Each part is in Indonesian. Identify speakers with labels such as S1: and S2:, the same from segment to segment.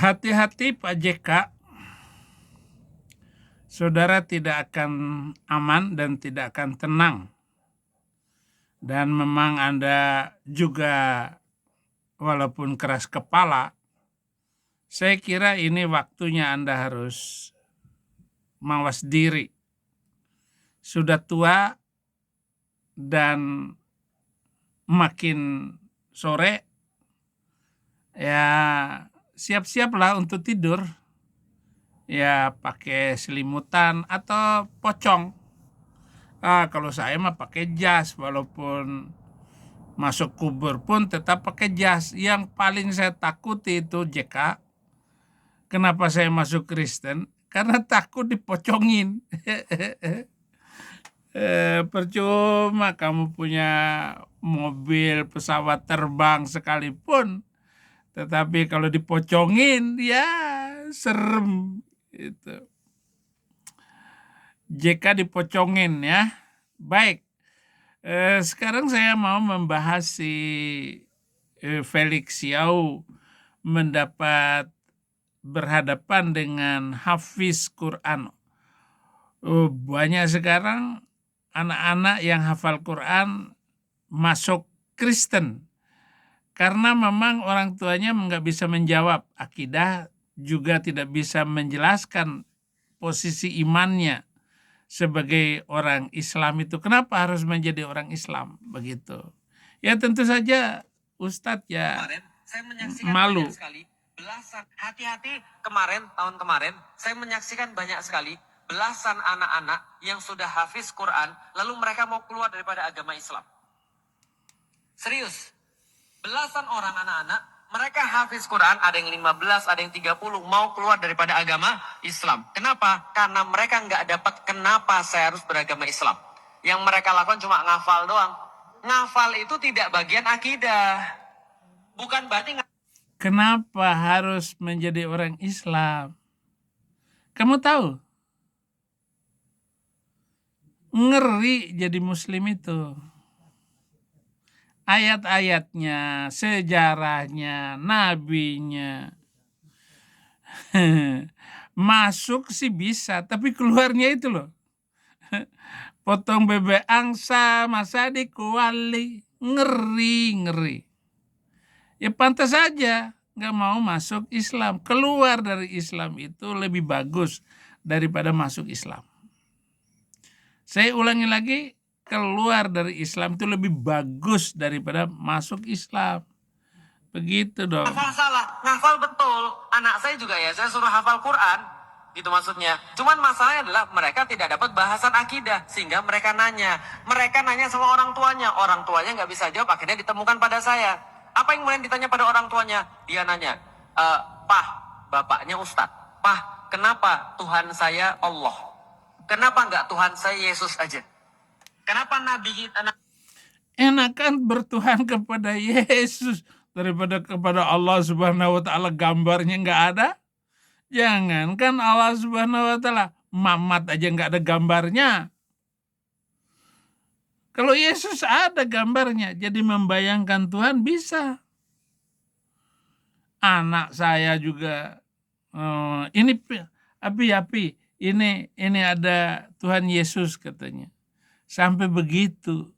S1: Hati-hati Pak JK, saudara tidak akan aman dan tidak akan tenang. Dan memang Anda juga walaupun keras kepala, saya kira ini waktunya Anda harus mawas diri. Sudah tua dan makin sore, ya siap-siaplah untuk tidur. Ya pakai selimutan atau pocong. Kalau saya mah pakai jas, walaupun masuk kubur pun tetap pakai jas. Yang paling saya takuti itu JK. Kenapa saya masuk Kristen? Karena takut dipocongin. Percuma kamu punya mobil, pesawat terbang sekalipun, tetapi kalau dipocongin, ya serem. Itu. JK dipocongin ya. Baik. Sekarang saya mau membahas si Felix Yau mendapat berhadapan dengan hafiz Quran. Banyak sekarang anak-anak yang hafal Quran masuk Kristen karena memang orang tuanya nggak bisa menjawab akidah, juga tidak bisa menjelaskan posisi imannya sebagai orang Islam itu. Kenapa harus menjadi orang Islam begitu? Ya tentu saja Ustadz ya
S2: saya menyaksikan
S1: malu.
S2: banyak sekali belasan, hati-hati tahun kemarin saya menyaksikan banyak sekali belasan anak-anak yang sudah hafiz Quran lalu mereka mau keluar daripada agama Islam. Serius, belasan orang anak-anak mereka hafiz Quran, ada yang 15, ada yang 30 mau keluar daripada agama Islam. Kenapa? Karena mereka nggak dapat kenapa saya harus beragama Islam. Yang mereka lakukan cuma ngafal doang. Ngafal itu tidak bagian akidah. Bukan berarti
S1: Kenapa harus menjadi orang Islam? Kamu tahu? Ngeri jadi muslim itu. Ayat-ayatnya, sejarahnya, nabinya. Masuk sih bisa, tapi keluarnya itu loh. Potong bebek angsa, masa dikuali. Ngeri. Ya pantas saja nggak mau masuk Islam. Keluar dari Islam itu lebih bagus daripada masuk Islam. Saya ulangi lagi, keluar dari Islam itu lebih bagus daripada masuk Islam. Begitu dong.
S2: ngafal salah, ngafal betul. Anak saya juga ya, saya suruh hafal Quran, gitu maksudnya. Cuman masalahnya adalah mereka tidak dapat bahasan akidah, sehingga mereka nanya. Mereka nanya sama orang tuanya nggak bisa jawab, akhirnya ditemukan pada saya. Apa yang kemudian ditanya pada orang tuanya? Dia nanya, Pah, bapaknya Ustadz, Pah, kenapa Tuhan saya Allah? Kenapa nggak Tuhan saya Yesus aja? Kenapa Nabi kita...
S1: Enakan bertuhan kepada Yesus daripada kepada Allah Subhanahu wa Ta'ala, gambarnya nggak ada. Jangankan Allah Subhanahu wa Ta'ala, Mamat aja nggak ada gambarnya. Kalau Yesus ada gambarnya, jadi membayangkan Tuhan bisa. Anak saya juga ini api, ini ada Tuhan Yesus katanya. Sampai begitu.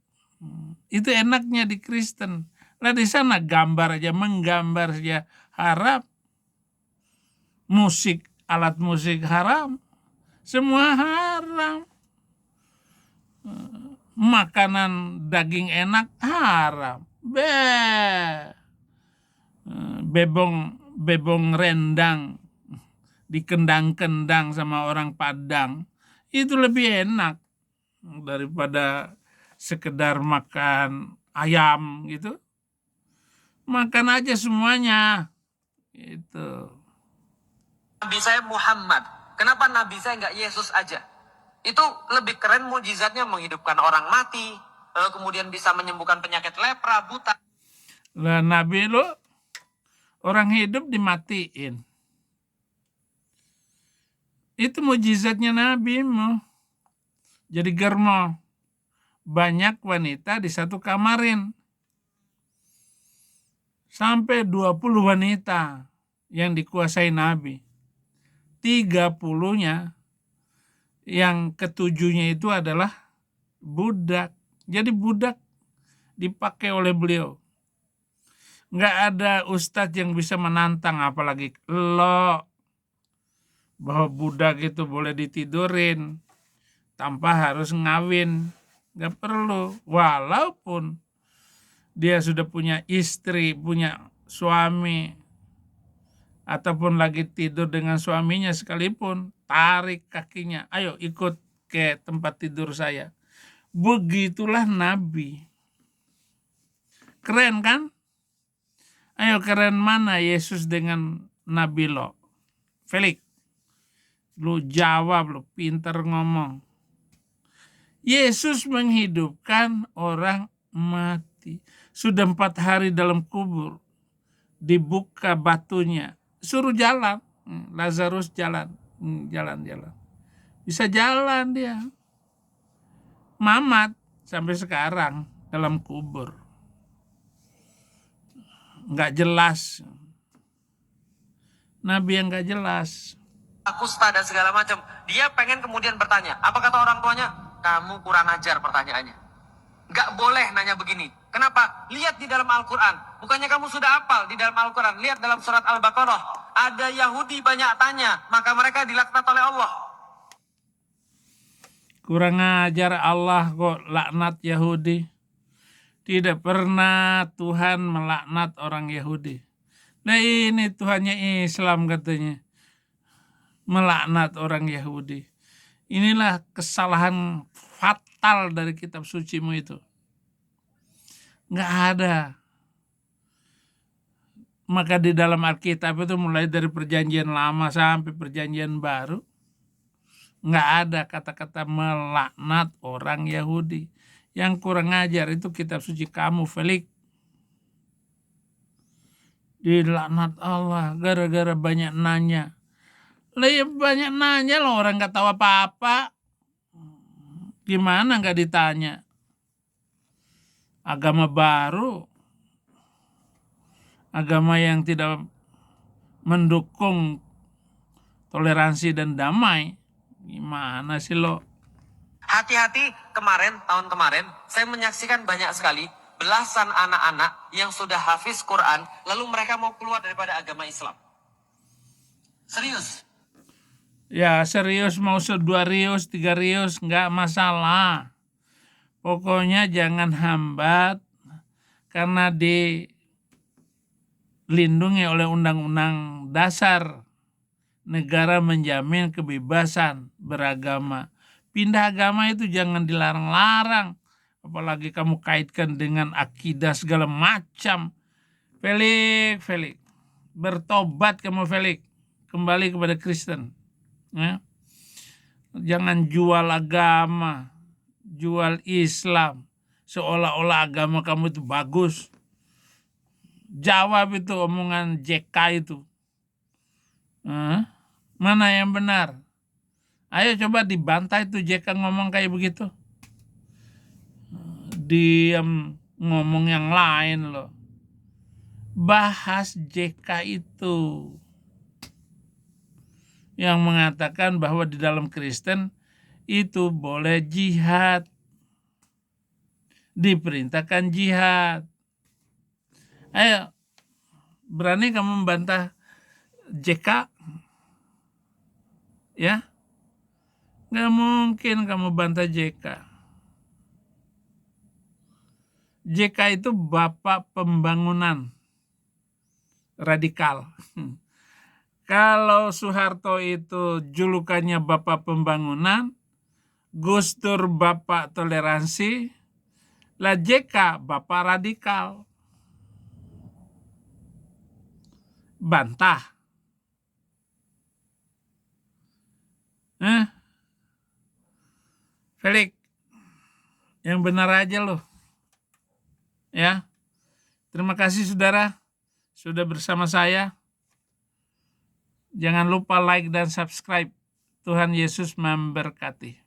S1: Itu enaknya di Kristen. Lah di sana gambar aja, menggambar saja haram. Musik, alat musik haram. Semua haram. Makanan daging enak haram. Bebong rendang dikendang-kendang sama orang Padang itu lebih enak daripada sekedar makan ayam gitu. Makan aja semuanya. Itu.
S2: Nabi saya Muhammad. Kenapa Nabi saya nggak Yesus aja? Itu lebih keren mukjizatnya, menghidupkan orang mati, lalu kemudian bisa menyembuhkan penyakit lepra, buta.
S1: Lah Nabi lo orang hidup dimatiin. Itu mukjizatnya Nabi mu. Jadi germo. Banyak wanita di satu kamarin. Sampai 20 wanita. yang dikuasai Nabi. 30-nya, yang ketujuhnya itu adalah budak. Jadi budak dipakai oleh beliau. Nggak ada ustadz yang bisa menantang, apalagi lo, bahwa budak itu boleh ditidurin tanpa harus ngawin. Nggak perlu. Walaupun dia sudah punya istri, punya suami, ataupun lagi tidur dengan suaminya sekalipun, tarik kakinya, ayo ikut ke tempat tidur saya. Begitulah Nabi. Keren kan? Ayo, keren mana Yesus dengan Nabi lo? Felix, lu jawab, lu pinter ngomong. Yesus menghidupkan orang mati. Sudah 4 hari dalam kubur. Dibuka batunya. Suruh jalan. Lazarus jalan. Jalan-jalan. Bisa jalan dia. Mamat sampai sekarang dalam kubur. Nggak jelas. Nabi yang nggak jelas.
S2: Kusta dan segala macam. Dia pengen kemudian bertanya. Apa kata orang tuanya? Kamu kurang ajar pertanyaannya. Nggak boleh nanya begini. Kenapa? Lihat di dalam Al-Quran. Bukannya kamu sudah hafal di dalam Al-Quran. Lihat dalam surat Al-Baqarah. Ada Yahudi banyak tanya. Maka mereka dilaknat oleh Allah.
S1: Kurang ajar, Allah kok laknat Yahudi. Tidak pernah Tuhan melaknat orang Yahudi. Nah, ini Tuhannya Islam katanya melaknat orang Yahudi. Inilah kesalahan fatal dari kitab sucimu itu. Nggak ada. Maka di dalam Alkitab itu mulai dari perjanjian lama sampai perjanjian baru, nggak ada kata-kata melaknat orang Yahudi. Yang kurang ajar itu kitab suci kamu, Felix. Dilaknat Allah gara-gara banyak nanya. Lah ya banyak nanya loh, orang nggak tahu apa-apa. Gimana nggak ditanya? Agama baru, agama yang tidak mendukung toleransi dan damai. Gimana sih lo?
S2: Hati-hati, tahun kemarin, saya menyaksikan banyak sekali belasan anak-anak yang sudah hafiz Quran, lalu mereka mau keluar daripada agama Islam. Serius.
S1: Ya serius, mau 2 rius, 3 rius, nggak masalah. Pokoknya jangan hambat, karena dilindungi oleh undang-undang dasar. Negara menjamin kebebasan beragama. Pindah agama itu jangan dilarang-larang. Apalagi kamu kaitkan dengan akidah segala macam. Felix. Bertobat kamu, Felix. Kembali kepada Kristen. Ya. Jangan jual agama. Jual Islam. Seolah-olah agama kamu itu bagus. Jawab itu omongan JK itu. Mana yang benar? Ayo coba dibantai tuh JK ngomong kayak begitu. Diam ngomong yang lain loh. Bahas JK itu. Yang mengatakan bahwa di dalam Kristen itu boleh jihad. Diperintahkan jihad. Ayo, berani kamu membantah JK? Ya? Nggak mungkin kamu bantah JK. JK itu bapak pembangunan radikal. Kalau Soeharto itu julukannya bapak pembangunan, Gus Dur bapak toleransi, lah JK bapak radikal. Bantah. Felix, yang benar aja loh. Ya. Terima kasih saudara sudah bersama saya. Jangan lupa like dan subscribe. Tuhan Yesus memberkati.